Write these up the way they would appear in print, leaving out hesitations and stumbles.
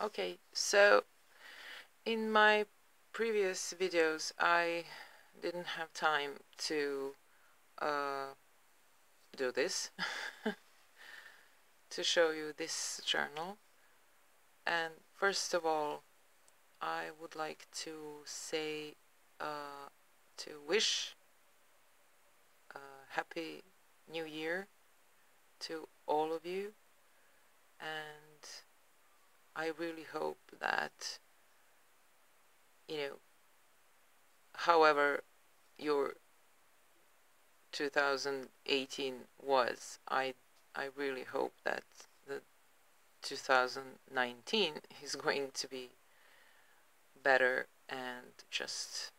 Okay, so in my previous videos I didn't have time to do this to show you this journal. And first of all, I would like to say to wish a happy new year to all of you, and I really hope that, however your 2018 was, I really hope that the 2019 is going to be better, and just,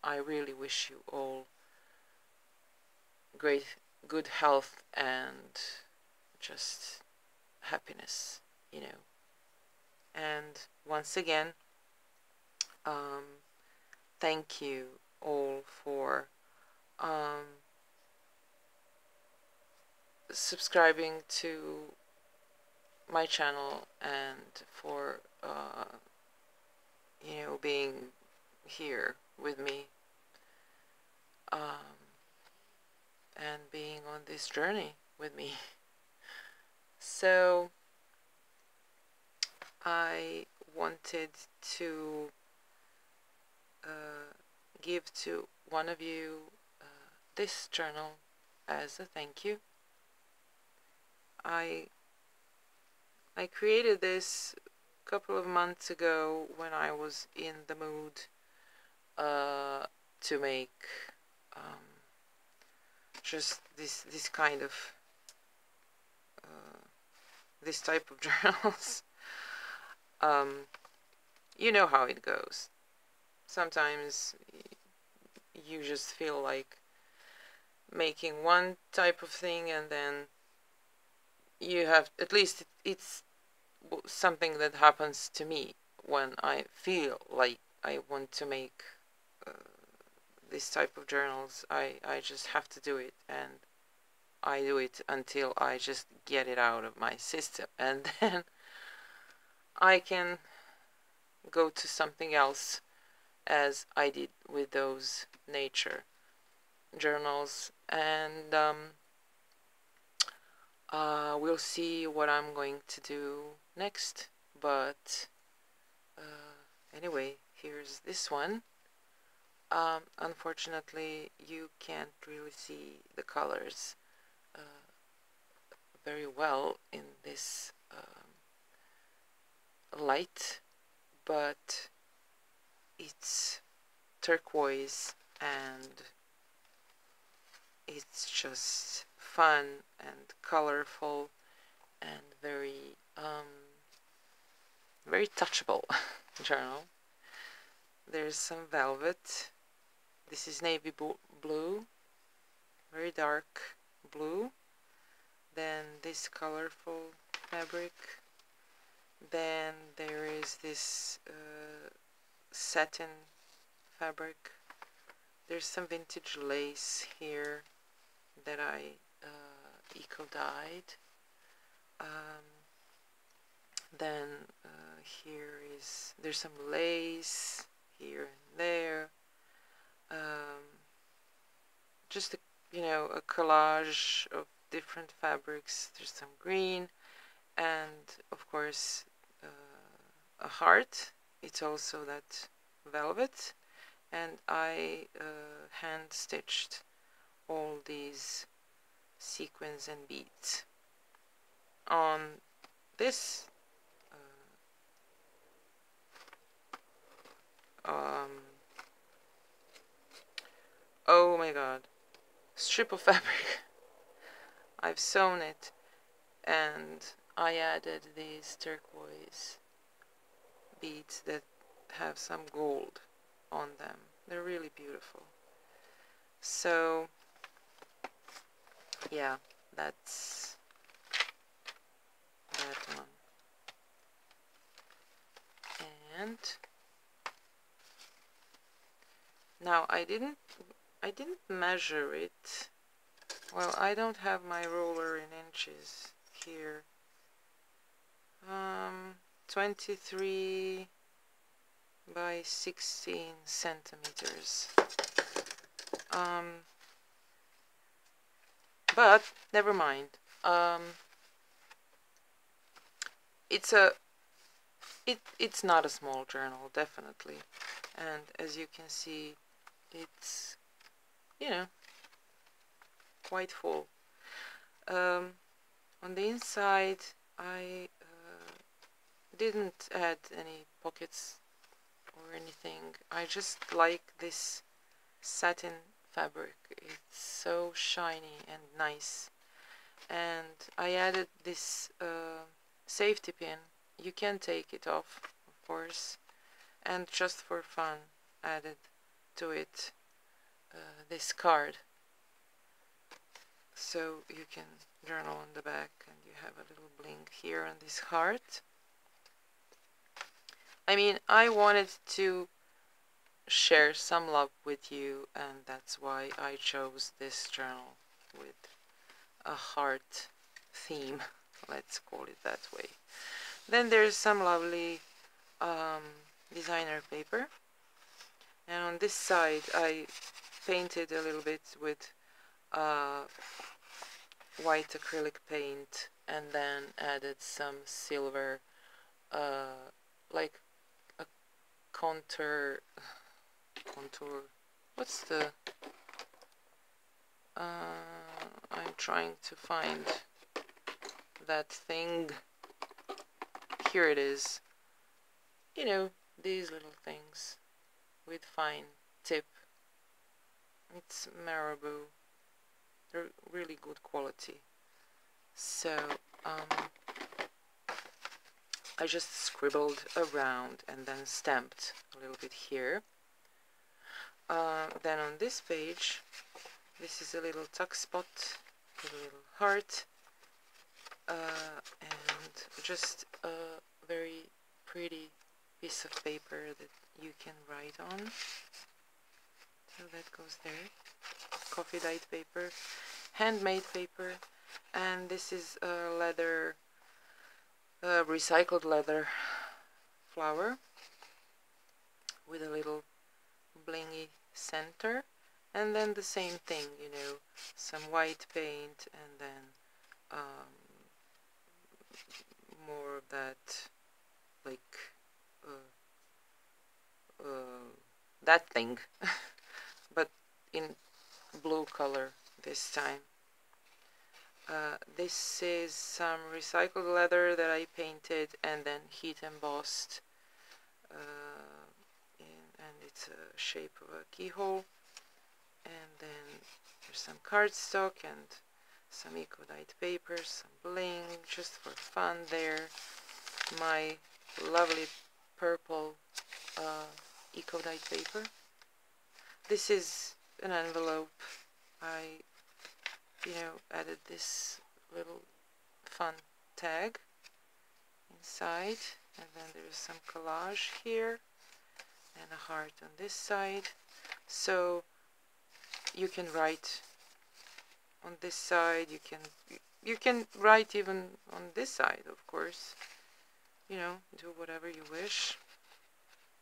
I really wish you all good health and just happiness, And once again, thank you all for subscribing to my channel and for being here with me and being on this journey with me. So I wanted to give to one of you this journal as a thank you. I created this a couple of months ago when I was in the mood to make just this kind of this type of journals. You know how it goes. Sometimes you just feel like making one type of thing, and then you have, at least it's something that happens to me when I feel like I want to make this type of journals. I just have to do it, and I do it until I just get it out of my system, and then I can go to something else, as I did with those nature journals. And we'll see what I'm going to do next. But anyway, here's this one. Unfortunately, you can't really see the colors very well in this light, but it's turquoise and it's just fun and colorful and very very touchable journal. There's some velvet. This is navy blue, very dark blue. Then this colorful fabric. Then there is this satin fabric. There's some vintage lace here that I eco-dyed. Then there's some lace here and there. Just a collage of different fabrics. There's some green, and of course a heart. It's also that velvet, and I hand stitched all these sequins and beads on this oh my god, strip of fabric. I've sewn it, and I added these turquoise beads that have some gold on them. They're really beautiful. So yeah, that's that one. And now I didn't measure it. Well, I don't have my ruler in inches here. 23 by 16 centimeters. But never mind. It's not a small journal, definitely, and as you can see, it's, you know, quite full. On the inside, I didn't add any pockets or anything. I just like this satin fabric. It's so shiny and nice. And I added this safety pin. You can take it off, of course, and just for fun added to it this card, so you can journal on the back, and you have a little bling here on this heart. I mean, I wanted to share some love with you, and that's why I chose this journal with a heart theme, let's call it that way. Then there's some lovely designer paper, and on this side I painted a little bit with white acrylic paint, and then added some silver, like a contour, what's the, I'm trying to find that thing. Here it is. You know, these little things with fine tip. It's marabou. They're really good quality. So I just scribbled around and then stamped a little bit here. Then on this page, this is a little tuck spot with a little heart, and just a very pretty piece of paper that you can write on. So that goes there. Coffee dyed paper, handmade paper, and this is a leather, recycled leather flower with a little blingy center, and then the same thing, you know, some white paint, and then more of that, like that thing, but in blue color this time. This is some recycled leather that I painted and then heat embossed, and it's a shape of a keyhole. And then there's some cardstock and some eco-dyed paper, some bling, just for fun there. My lovely purple eco-dyed paper. This is an envelope. I, added this little fun tag inside, and then there's some collage here and a heart on this side. So you can write on this side, you can write even on this side, of course. You know, do whatever you wish.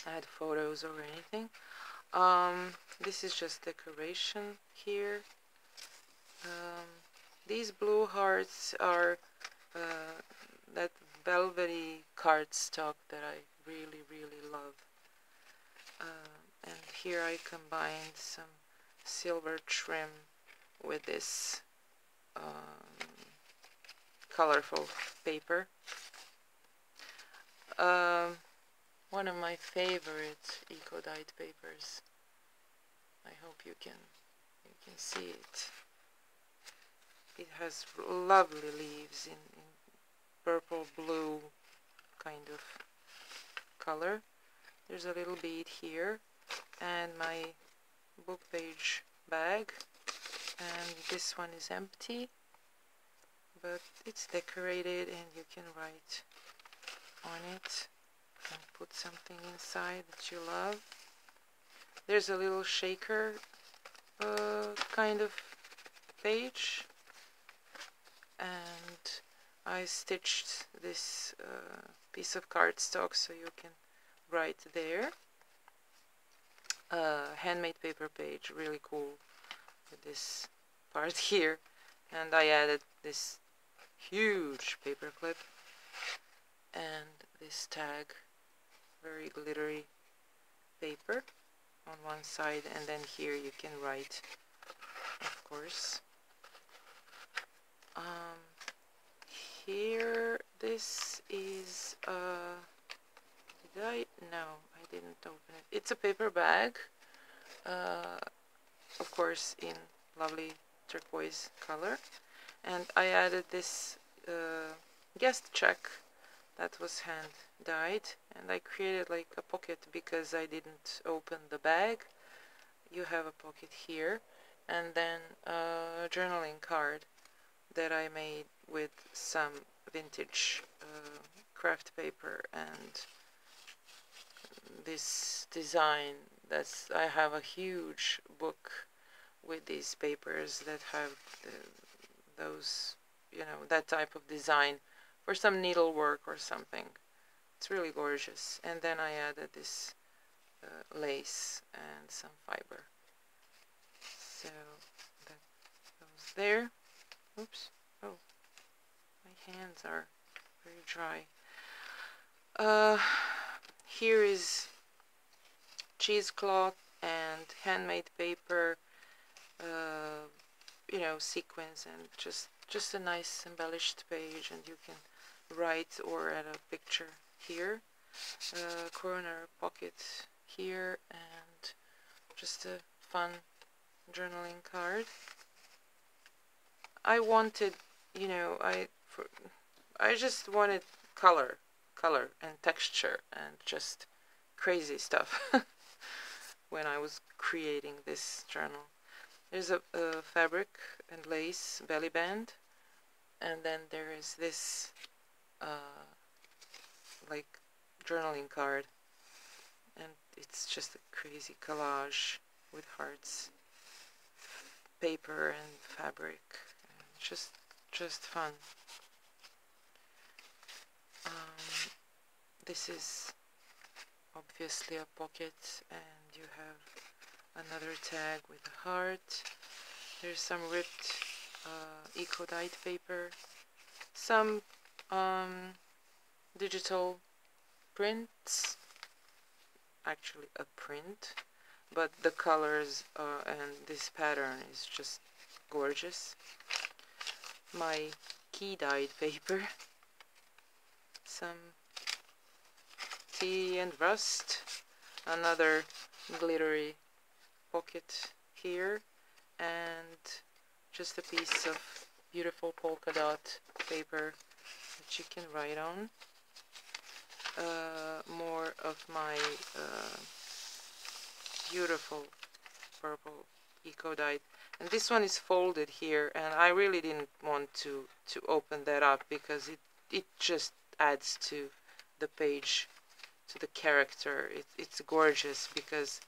Add photos or anything. This is just decoration here. These blue hearts are that velvety cardstock that I really, really love. And here I combined some silver trim with this colorful paper. One of my favorite eco-dyed papers. I hope you can see it. It has lovely leaves in purple blue kind of color. There's a little bead here, and my book page bag, and this one is empty, but it's decorated and you can write on it and put something inside that you love. There's a little shaker kind of page, and I stitched this piece of cardstock so you can write there. Handmade paper page, really cool with this part here. And I added this huge paper clip and this tag, very glittery paper on one side, and then here you can write, of course. Here, this is did I? No, I didn't open it. It's a paper bag, of course in lovely turquoise color, and I added this guest check that was hand dyed, and I created like a pocket because I didn't open the bag. You have a pocket here, and then a journaling card that I made with some vintage craft paper and this design. I have a huge book with these papers that have those, you know, that type of design for some needlework or something. It's really gorgeous. And then I added this lace and some fiber. So that goes there. Oops. Oh, my hands are very dry. Here is cheesecloth and handmade paper, you know, sequins, and just a nice embellished page, and you can write or add a picture here. Corner pocket here, and just a fun journaling card. I wanted, you know, I just wanted color and texture and just crazy stuff when I was creating this journal. There's a fabric and lace belly band, and then there is this like journaling card, and it's just a crazy collage with hearts, paper and fabric, and just fun. This is obviously a pocket, and you have another tag with a heart. There's some ripped eco-dyed paper, some digital prints, actually a print, but the colors and this pattern is just gorgeous. My key dyed paper, some tea and rust, another glittery pocket here, and just a piece of beautiful polka dot paper that you can write on. More of my beautiful purple eco-dyed, and this one is folded here, and I really didn't want to open that up because it just adds to the page, to the character. It's gorgeous because,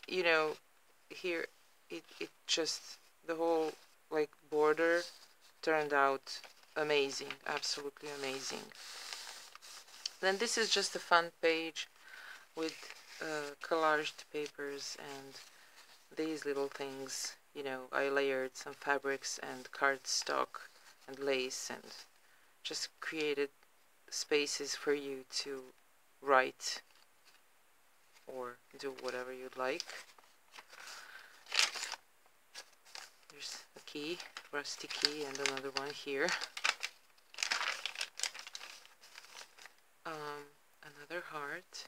you know, here it just, the whole like border turned out amazing, absolutely amazing. Then this is just a fun page with collaged papers and these little things. You know, I layered some fabrics and cardstock and lace and just created spaces for you to write or do whatever you'd like. There's a key, rusty key, and another one here. Another heart.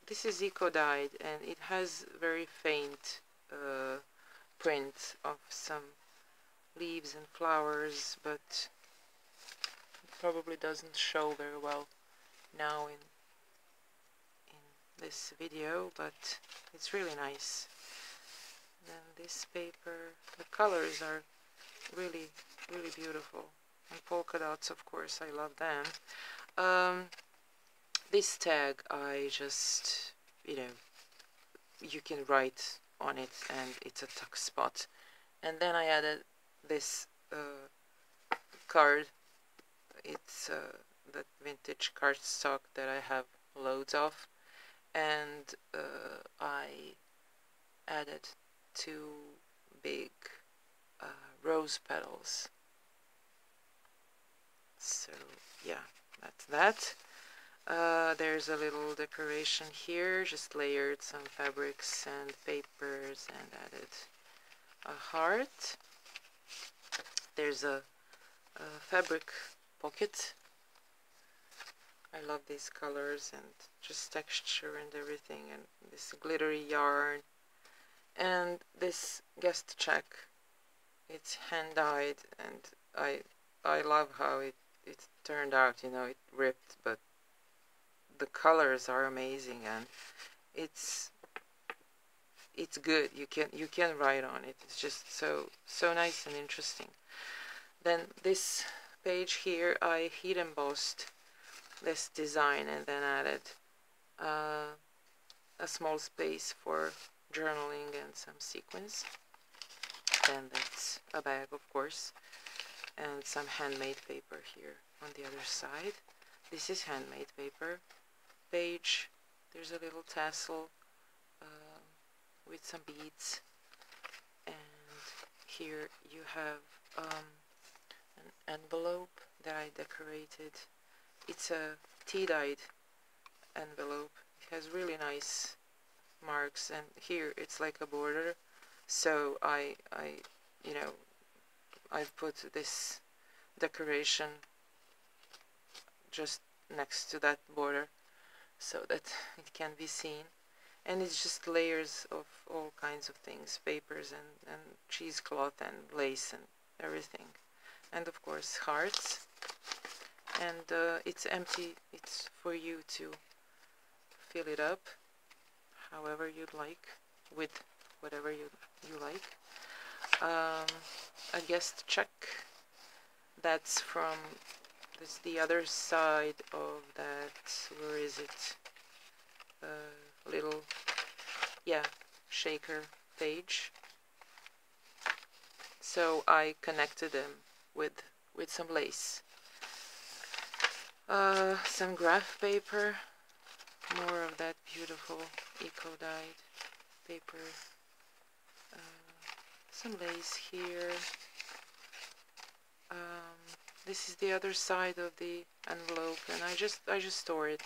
This is eco-dyed, and it has very faint print of some leaves and flowers, but it probably doesn't show very well now in this video, but it's really nice. Then this paper, the colors are really beautiful, and polka dots, of course, I love them. This tag, I just, you know, you can write on it and it's a tuck spot. And then I added this card. It's that vintage cardstock that I have loads of, and I added 2 big rose petals. So yeah, that's that. There's a little decoration here, just layered some fabrics and papers and added a heart. There's a fabric pocket. I love these colors and just texture and everything, and this glittery yarn. And this guest check, it's hand dyed, and I love how it turned out. You know, it ripped, but the colors are amazing, and it's good. You can write on it. It's just so nice and interesting. Then this page here, I heat embossed this design and then added a small space for journaling and some sequins. Then that's a bag, of course, and some handmade paper here on the other side. This is handmade paper. Page, there's a little tassel with some beads, and here you have an envelope that I decorated. It's a tea-dyed envelope. It has really nice marks, and here it's like a border, so I you know, I've put this decoration just next to that border so that it can be seen. And it's just layers of all kinds of things, papers and cheesecloth and lace and everything, and of course hearts. And it's empty. It's for you to fill it up however you'd like, with whatever you like. A guest check, that's from this, the other side of that, where is it, little, yeah, shaker page. So I connected them with some lace, some graph paper, more of that beautiful eco-dyed paper, some lace here. This is the other side of the envelope, and I just store it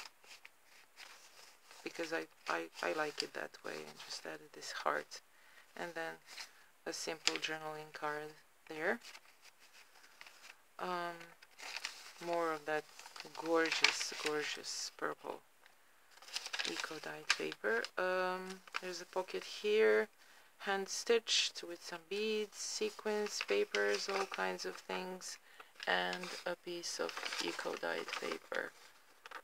because I like it that way, and just added this heart, and then a simple journaling card there. More of that gorgeous purple eco-dyed paper. There's a pocket here, hand stitched with some beads, sequins, papers, all kinds of things, and a piece of eco-dyed paper,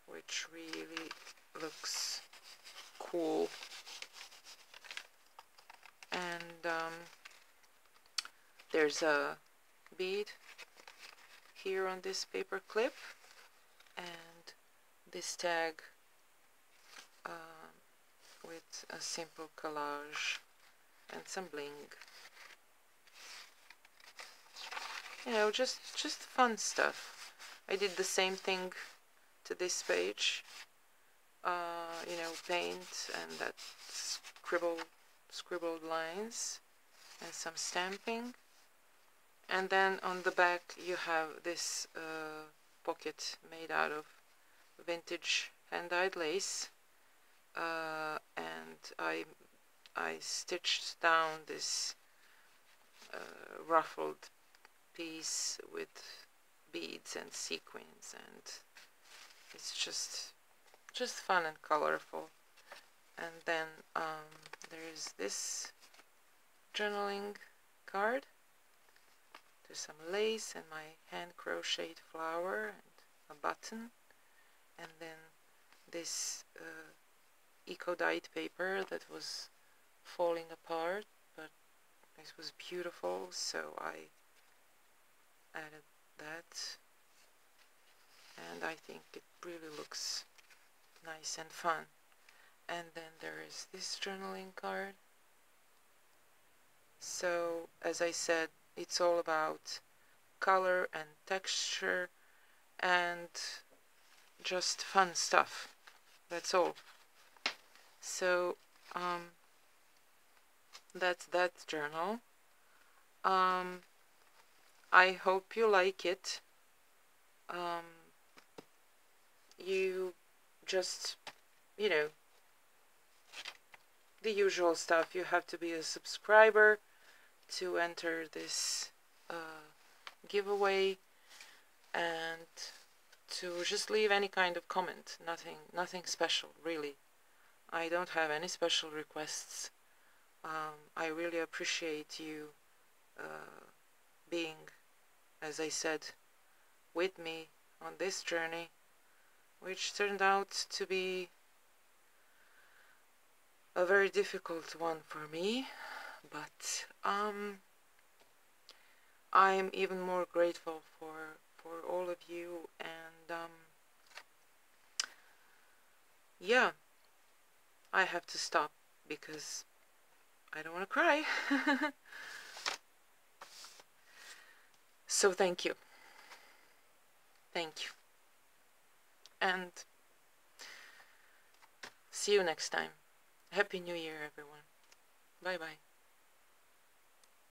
which really looks cool. And there's a bead here on this paper clip, and this tag with a simple collage and some bling. You know, just fun stuff. I did the same thing to this page. You know, paint and that scribbled lines and some stamping. And then on the back you have this pocket made out of vintage hand-dyed lace, and I stitched down this ruffled piece with beads and sequins, and it's just fun and colorful. And then there's this journaling card. There's some lace and my hand crocheted flower and a button, and then this eco-dyed paper that was falling apart, but it was beautiful, so I added that, and I think it really looks nice and fun. And then there is this journaling card. So as I said, it's all about color and texture and just fun stuff. That's all. So that's that journal. I hope you like it. You just, you know, the usual stuff. You have to be a subscriber to enter this giveaway, and to just leave any kind of comment. Nothing special, really. I don't have any special requests. I really appreciate you being, as I said, with me on this journey, which turned out to be a very difficult one for me, but I'm even more grateful for all of you, and yeah, I have to stop because I don't want to cry. So thank you. Thank you. And see you next time. Happy New Year, everyone. Bye bye.